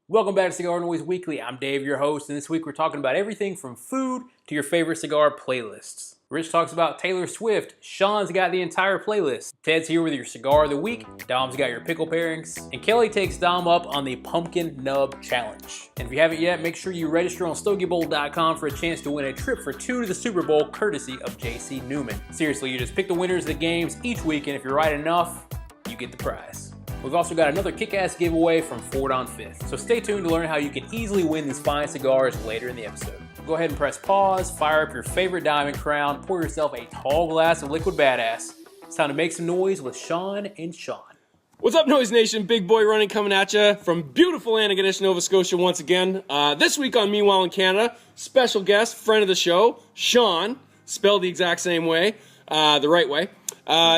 Welcome back to CigarNoise Weekly. I'm Dave, your host, and this week we're talking about everything from food to your favorite cigar playlists. Rich talks about Taylor Swift, Sean's got the entire playlist, Ted's here with your cigar of the week, Dom's got your pickle pairings, and Kelly takes Dom up on the Pumpkin Nub Challenge. And if you haven't yet, make sure you register on StogieBowl.com for a chance to win a trip for two to the Super Bowl courtesy of JC Newman. Seriously, you just pick the winners of the games each week, and if you're right enough, you get the prize. We've also got another kick-ass giveaway from Ford on 5th, so stay tuned to learn how you can easily win these fine cigars later in the episode. Go ahead and press pause, fire up your favorite Diamond Crown, pour yourself a tall glass of liquid badass. It's time to make some noise with Sean and Sean. What's up, Noise Nation? Big Boy Running coming at you from beautiful Antigonish, Nova Scotia once again. This week on Meanwhile in Canada, special guest, friend of the show, Sean, spelled the exact same way, the right way,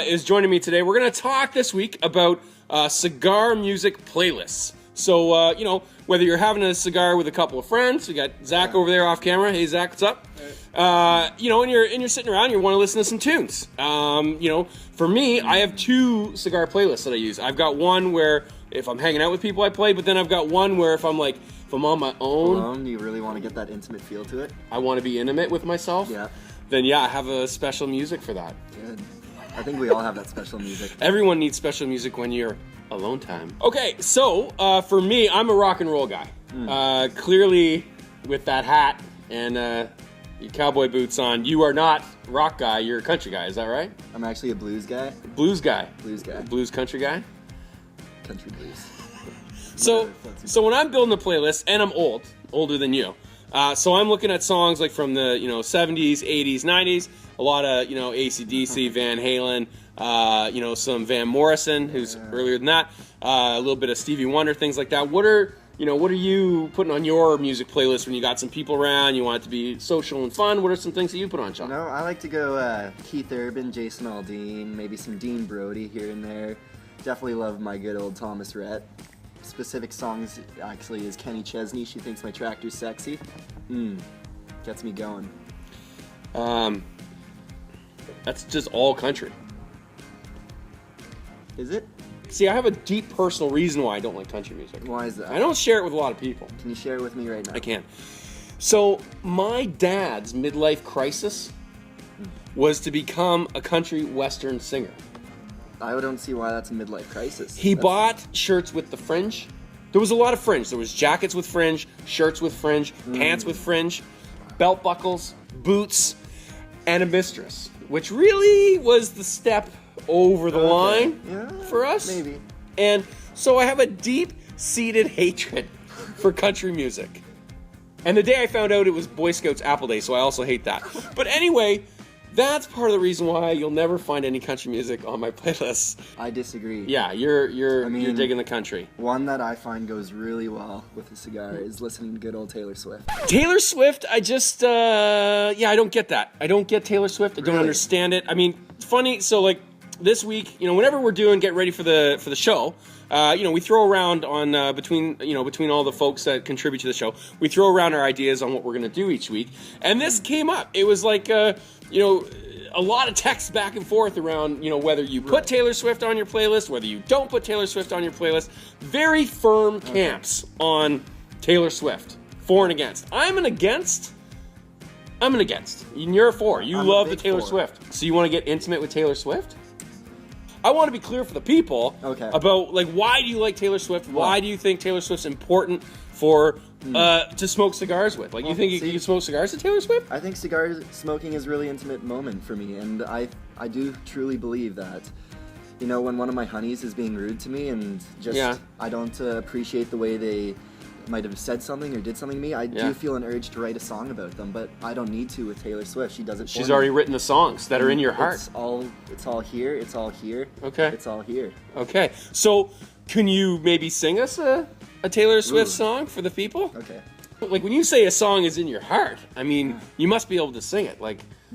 is joining me today. We're going to talk this week about cigar music playlists. So, whether you're having a cigar with a couple of friends, we got Zach over there off camera. Hey, Zach, what's up? And you're sitting around, you want to listen to some tunes. For me, I have two cigar playlists that I use. I've got one where if I'm hanging out with people, I play, but then I've got one where if I'm on my own, you really want to get that intimate feel to it. I want to be intimate with myself. Yeah. Then I have a special music for that. Good. I think we all have that special music. Everyone needs special music when you're alone time. Okay, so for me, I'm a rock and roll guy. Clearly, with that hat and your cowboy boots on, you are not a rock guy, you're a country guy, is that right? I'm actually a blues guy. Blues guy. Blues guy. Blues country guy? Country blues. So when I'm building a playlist, and I'm older than you, so I'm looking at songs like from the 70s, 80s, 90s, a lot of AC/DC, Van Halen, some Van Morrison, who's earlier than that, a little bit of Stevie Wonder, things like that. What are you putting on your music playlist when you got some people around, you want it to be social and fun? What are some things that you put on, Sean? I like to go Keith Urban, Jason Aldean, maybe some Dean Brody here and there. Definitely love my good old Thomas Rhett. Specific songs actually is Kenny Chesney, She Thinks My Tractor's Sexy. Gets me going. That's just all country. Is it? See, I have a deep personal reason why I don't like country music. Why is that? I don't share it with a lot of people. Can you share it with me right now? I can. So, my dad's midlife crisis was to become a country western singer. I don't see why that's a midlife crisis. He bought shirts with the fringe. There was a lot of fringe. There was jackets with fringe, shirts with fringe, pants with fringe, belt buckles, boots, and a mistress, which really was the step over the line for us. Maybe. And so I have a deep-seated hatred for country music. And the day I found out it was Boy Scouts Apple Day, so I also hate that. But anyway, that's part of the reason why you'll never find any country music on my playlists. I disagree. Yeah, you're digging the country. One that I find goes really well with a cigar is listening to good old Taylor Swift. Taylor Swift, I just, I don't get that. I don't get Taylor Swift. I don't understand it. I mean, it's funny. So, this week, whenever we're getting ready for the show, we throw around on between all the folks that contribute to the show, we throw around our ideas on what we're going to do each week. And this came up. It was a lot of text back and forth around, whether you put Taylor Swift on your playlist, whether you don't put Taylor Swift on your playlist. Very firm camps on Taylor Swift, for and against. I'm an against. And you're a for. You love the Taylor Swift. So you want to get intimate with Taylor Swift? I want to be clear for the people about why do you like Taylor Swift? Why do you think Taylor Swift's important for to smoke cigars with? You think you can smoke cigars with Taylor Swift? I think cigar smoking is a really intimate moment for me, and I do truly believe that. When one of my honeys is being rude to me and I don't appreciate the way they might have said something or did something to me, I do feel an urge to write a song about them, but I don't need to with Taylor Swift. She does it for me. She's already written the songs that are in your heart. It's all here. It's all here. Okay. It's all here. Okay. So, can you maybe sing us a Taylor Swift song for the people? Okay. When you say a song is in your heart, I mean, you must be able to sing it.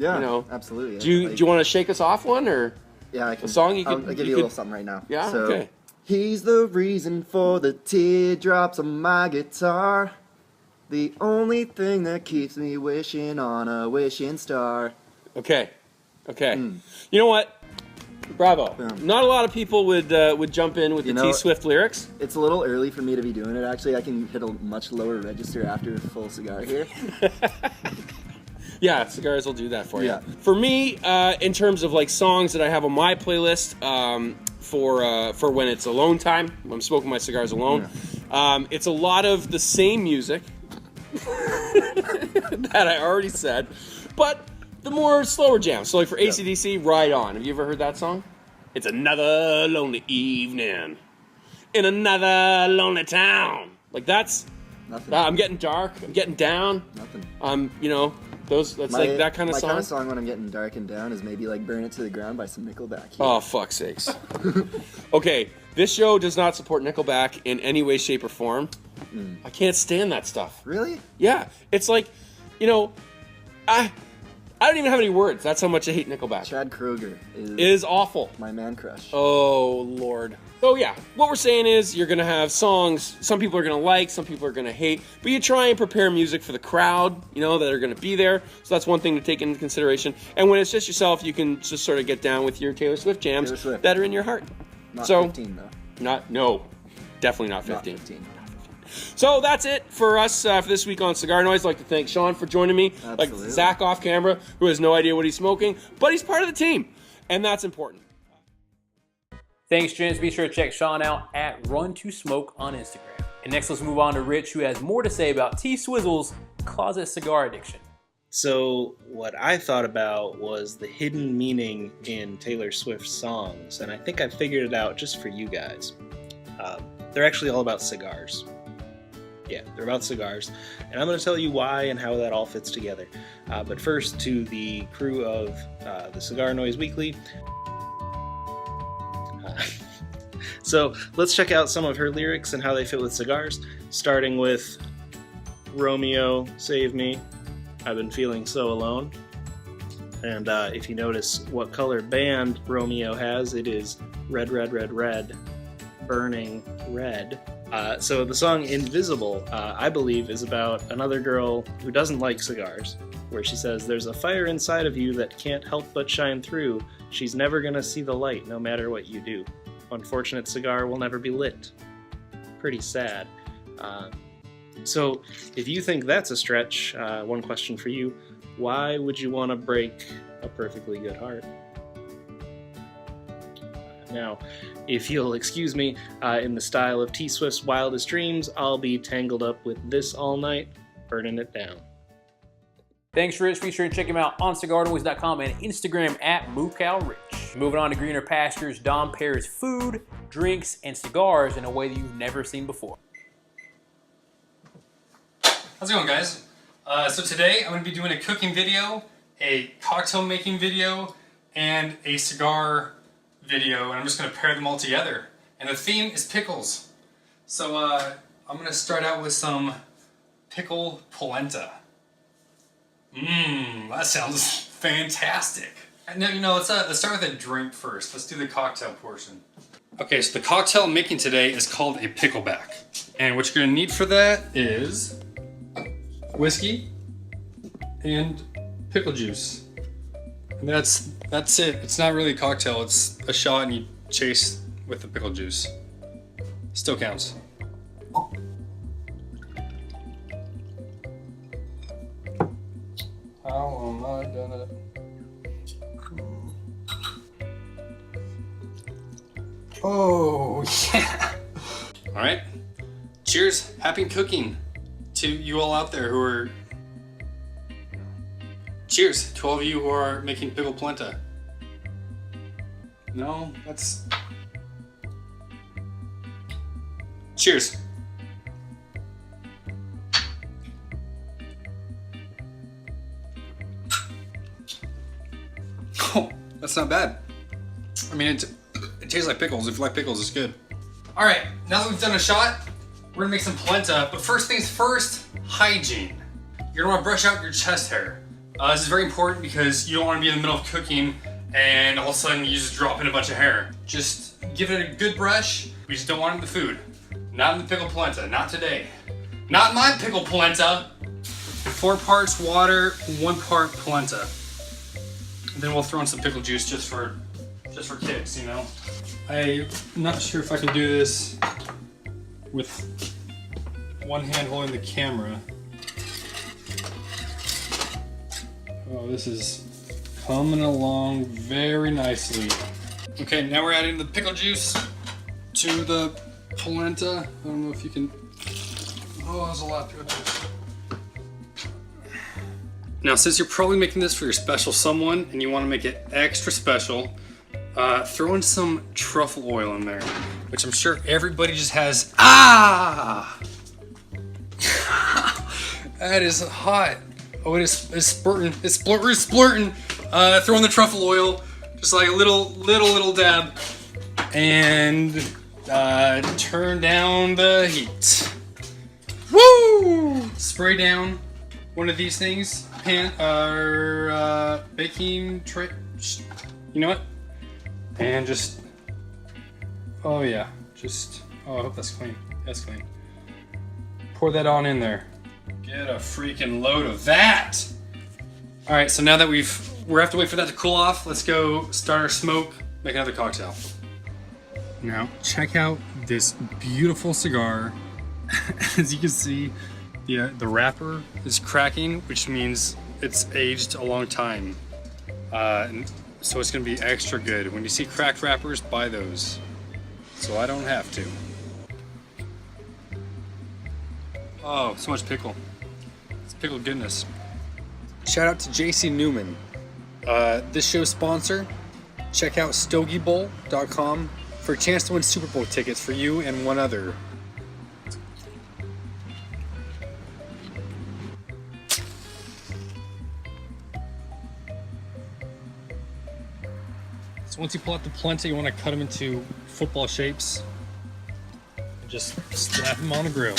Absolutely. Do you want to shake us off one, or I can. A song I'll give you a little something right now. Yeah. Okay. He's the reason for the teardrops on my guitar. The only thing that keeps me wishing on a wishing star. Okay. You know what? Bravo. Boom. Not a lot of people would jump in with the T-Swift lyrics. It's a little early for me to be doing it, actually. I can hit a much lower register after a full cigar here. Yeah, cigars will do that for you. Yeah. For me, in terms of like songs that I have on my playlist for when it's alone time, when I'm smoking my cigars alone, it's a lot of the same music that I already said, but the more slower jams. So like for AC/DC, Ride On. Have you ever heard that song? It's another lonely evening in another lonely town. Like that's, Nothing. I'm getting dark, I'm getting down. Nothing. You know, that's like that kind of song. My kind of song when I'm getting dark and down is maybe like Burn It to the Ground by some Nickelback. Oh, fuck's sakes. Okay, this show does not support Nickelback in any way, shape, or form. I can't stand that stuff. Really? Yeah, it's like, you know, I don't even have any words. That's how much I hate Nickelback. Chad Kroeger is awful. My man crush. Oh, Lord. So yeah, what we're saying is you're going to have songs some people are going to like, some people are going to hate, but you try and prepare music for the crowd, you know, that are going to be there. So that's one thing to take into consideration. And when it's just yourself, you can just sort of get down with your Taylor Swift jams that are in your heart. Not 15, though. No, definitely not 15. Not 15. So that's it for us for this week on Cigar Noise. I'd like to thank Sean for joining me. Absolutely. Like Zach off camera, who has no idea what he's smoking, but he's part of the team, and that's important. Thanks, gents. Be sure to check Sean out at Run2Smoke on Instagram. And next, let's move on to Rich, who has more to say about T-Swizzle's closet cigar addiction. So what I thought about was the hidden meaning in Taylor Swift's songs, and I think I figured it out just for you guys. They're actually all about cigars. Yeah, they're about cigars, and I'm going to tell you why and how that all fits together. But first, to the crew of the Cigar Noise Weekly. So let's check out some of her lyrics and how they fit with cigars, starting with Romeo, save me, I've been feeling so alone. And if you notice what color band Romeo has, it is red, red, red, red, burning red. So the song Invisible, I believe, is about another girl who doesn't like cigars, where she says, there's a fire inside of you that can't help but shine through. She's never gonna see the light no matter what you do. Unfortunate cigar will never be lit. Pretty sad. So if you think that's a stretch, one question for you, why would you want to break a perfectly good heart? Now, if you'll excuse me, in the style of T-Swift's wildest dreams, I'll be tangled up with this all night, burning it down. Thanks, Rich. Be sure to check him out on CigarNoise.com and Instagram at MooCalRich. Moving on to greener pastures, Thom pairs food, drinks, and cigars in a way that you've never seen before. How's it going, guys? So today I'm going to be doing a cooking video, a cocktail making video, and a cigar video, and I'm just going to pair them all together. And the theme is pickles. So I'm going to start out with some pickle polenta. That sounds fantastic. Now, you know, let's start with a drink first. Let's do the cocktail portion. Okay, so the cocktail I'm making today is called a pickleback. And what you're gonna need for that is whiskey and pickle juice. And that's it. It's not really a cocktail, it's a shot and you chase with the pickle juice. Still counts. How am I gonna... Oh, yeah. All right. Cheers. Happy cooking to you all out there who are... Cheers to all of you who are making pickle polenta. No, that's... Cheers. Oh, that's not bad. I mean, it tastes like pickles. If you like pickles, it's good. All right, now that we've done a shot, we're gonna make some polenta. But first things first, hygiene. You're gonna wanna brush out your chest hair. This is very important because you don't wanna be in the middle of cooking and all of a sudden you just drop in a bunch of hair. Just give it a good brush. We just don't want it in the food. Not in the pickle polenta, not today. Not in my pickle polenta. 4 parts water, 1 part polenta. Then we'll throw in some pickle juice just for just for kicks, you know. I'm not sure if I can do this with one hand holding the camera. Oh, this is coming along very nicely. Okay, now we're adding the pickle juice to the polenta. I don't know if you can. Oh, there's a lot of pickle juice. Now, since you're probably making this for your special someone and you want to make it extra special, throw in some truffle oil in there, which I'm sure everybody just has. Ah! That is hot. Oh, it's splurting. It's splurting. Throw in the truffle oil, just like a little dab, and turn down the heat. Woo! Spray down one of these things, baking tray. You know what? And just, oh yeah, oh, I hope that's clean. That's clean. Pour that on in there. Get a freaking load of that. All right, so now that we have to wait for that to cool off, let's go start our smoke, make another cocktail. Now, check out this beautiful cigar. As you can see, the wrapper is cracking, which means it's aged a long time. And so it's gonna be extra good. When you see cracked wrappers, buy those. So I don't have to. Oh, so much pickle. It's pickle goodness. Shout out to JC Newman. This show's sponsor. Check out StogieBowl.com for a chance to win Super Bowl tickets for you and one other. So once you pull out the polenta, you want to cut them into football shapes. And just slap them on the grill.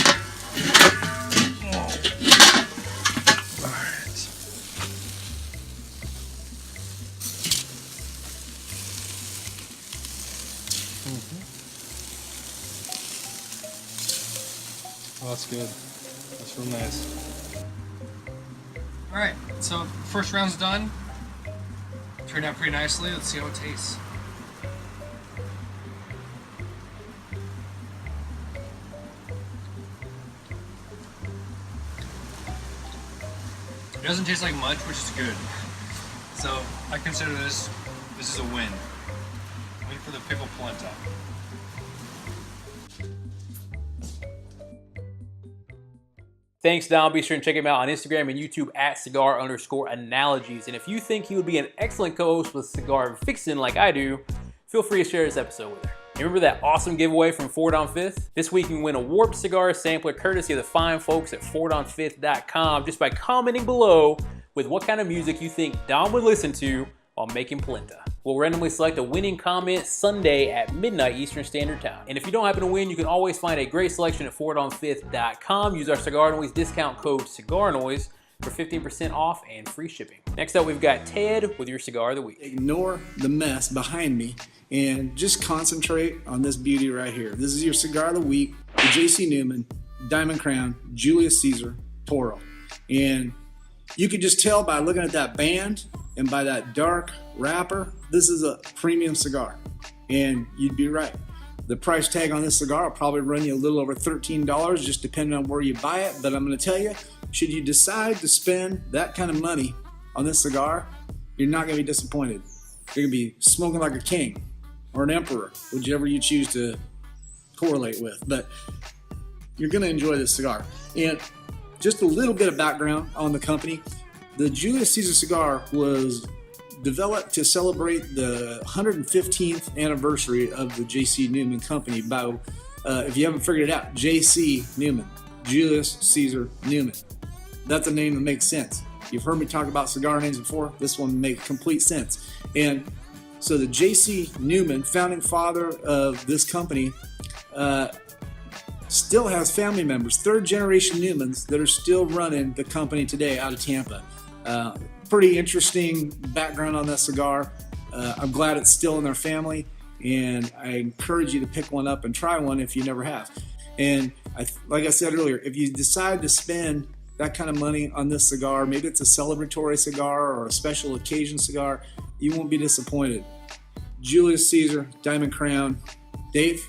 Alright. Oh, that's good. That's real nice. Alright, so first round's done. Turned out pretty nicely. Let's see how it tastes. It doesn't taste like much, which is good. So I consider this is a win. Win for the pickle polenta. Thanks, Dom. Be sure and check him out on Instagram and YouTube at cigar_analogies. And if you think he would be an excellent co-host with Cigar Vixen like I do, feel free to share this episode with her. And remember that awesome giveaway from Ford on Fifth? This week you can win a Warped Cigar sampler courtesy of the fine folks at FordOnFifth.com just by commenting below with what kind of music you think Dom would listen to while making polenta. We'll randomly select a winning comment Sunday at midnight Eastern Standard Time. And if you don't happen to win, you can always find a great selection at FordOnFifth.com. Use our CigarNoise discount code CigarNoise for 15% off and free shipping. Next up, we've got Ted with your Cigar of the Week. Ignore the mess behind me and just concentrate on this beauty right here. This is your Cigar of the Week, the JC Newman, Diamond Crown, Julius Caesar, Toro. And you could just tell by looking at that band and by that dark wrapper, this is a premium cigar. And you'd be right. The price tag on this cigar will probably run you a little over $13, just depending on where you buy it. But I'm going to tell you, should you decide to spend that kind of money on this cigar, you're not going to be disappointed. You're going to be smoking like a king or an emperor, whichever you choose to correlate with. But you're going to enjoy this cigar. And just a little bit of background on the company. The Julius Caesar cigar was developed to celebrate the 115th anniversary of the JC Newman Company by, if you haven't figured it out, JC Newman, Julius Caesar Newman. That's a name that makes sense. You've heard me talk about cigar names before. This one makes complete sense. And so the JC Newman, founding father of this company, still has family members, third generation Newmans, that are still running the company today out of Tampa. Pretty interesting background on that cigar. I'm glad it's still in their family, and I encourage you to pick one up and try one if you never have. And like I said earlier, if you decide to spend that kind of money on this cigar, maybe it's a celebratory cigar or a special occasion cigar, you won't be disappointed. Julius Caesar, Diamond Crown. Dave,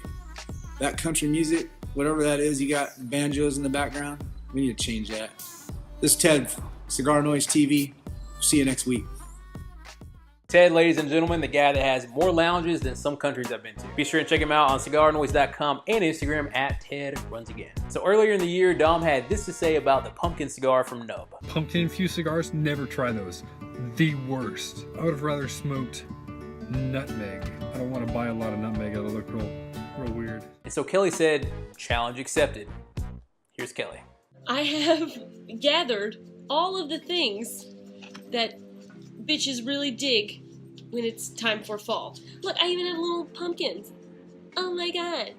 that country music, whatever that is, you got banjos in the background. We need to change that. This is Ted, CigarNoise TV. See you next week. Ted, ladies and gentlemen, the guy that has more lounges than some countries I've been to. Be sure and check him out on CigarNoise.com and Instagram at TedRunsAgain. So earlier in the year, Dom had this to say about the pumpkin cigar from Nub. Pumpkin-infused cigars, never try those. The worst. I would have rather smoked nutmeg. I don't want to buy a lot of nutmeg. It'll look real weird. And so Kelly said, challenge accepted. Here's Kelly. I have gathered all of the things that bitches really dig when it's time for fall. Look, I even have little pumpkins. Oh my god.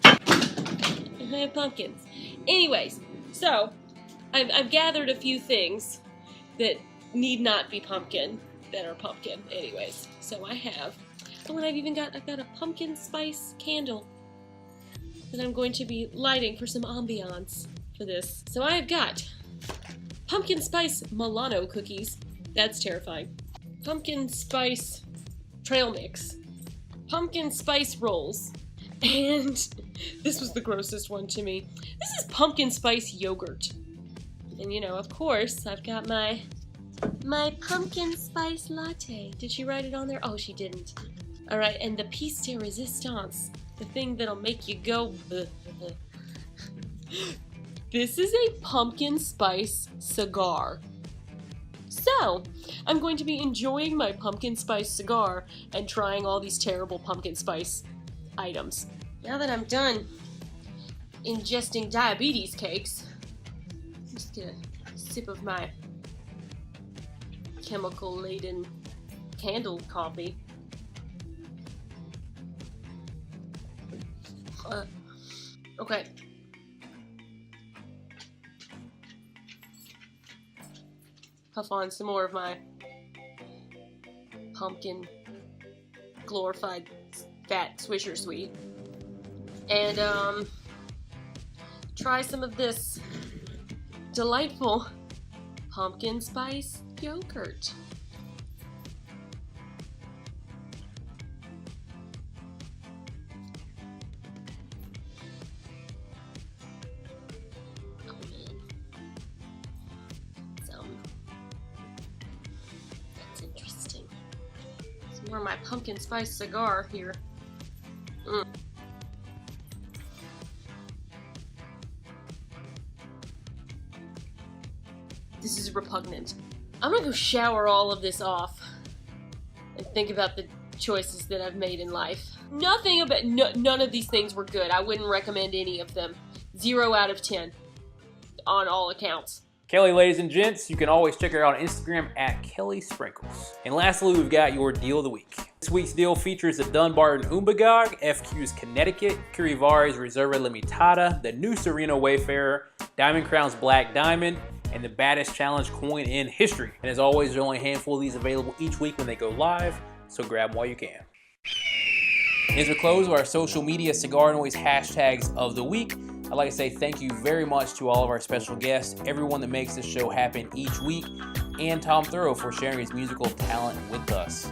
I have pumpkins. Anyways, so I've gathered a few things that need not be pumpkin that are pumpkin. Anyways, so I have. Oh, and I've got a pumpkin spice candle that I'm going to be lighting for some ambiance for this. So I've got pumpkin spice Milano cookies. That's terrifying. Pumpkin spice trail mix. Pumpkin spice rolls. And this was the grossest one to me. This is pumpkin spice yogurt. And you know, of course, I've got my pumpkin spice latte. Did she write it on there? Oh, she didn't. All right, and the piece de resistance, the thing that'll make you go. This is a pumpkin spice cigar. So, I'm going to be enjoying my pumpkin spice cigar and trying all these terrible pumpkin spice items. Now that I'm done ingesting diabetes cakes, I'm just gonna sip of my chemical-laden candle coffee. Okay. Puff on some more of my pumpkin glorified fat Swisher Sweet. And, try some of this delightful pumpkin spice yogurt. That's interesting. Some more of my pumpkin spice cigar here. This is repugnant. I'm gonna go shower all of this off and think about the choices that I've made in life. None of these things were good. I wouldn't recommend any of them. 0 out of 10 on all accounts. Kelly, ladies and gents, you can always check her out on Instagram at Kelly Sprinkles. And lastly, we've got your deal of the week. This week's deal features the Dunbarton Umbagog, FQ's Connecticut, Curivari's Reserva Limitada, the new Sereno Wayfarer, Diamond Crown's Black Diamond, and the baddest challenge coin in history. And as always, there's only a handful of these available each week when they go live, so grab them while you can. As we close with our social media CigarNoise hashtags of the week, I'd like to say thank you very much to all of our special guests, everyone that makes this show happen each week, and Thom Theroux for sharing his musical talent with us.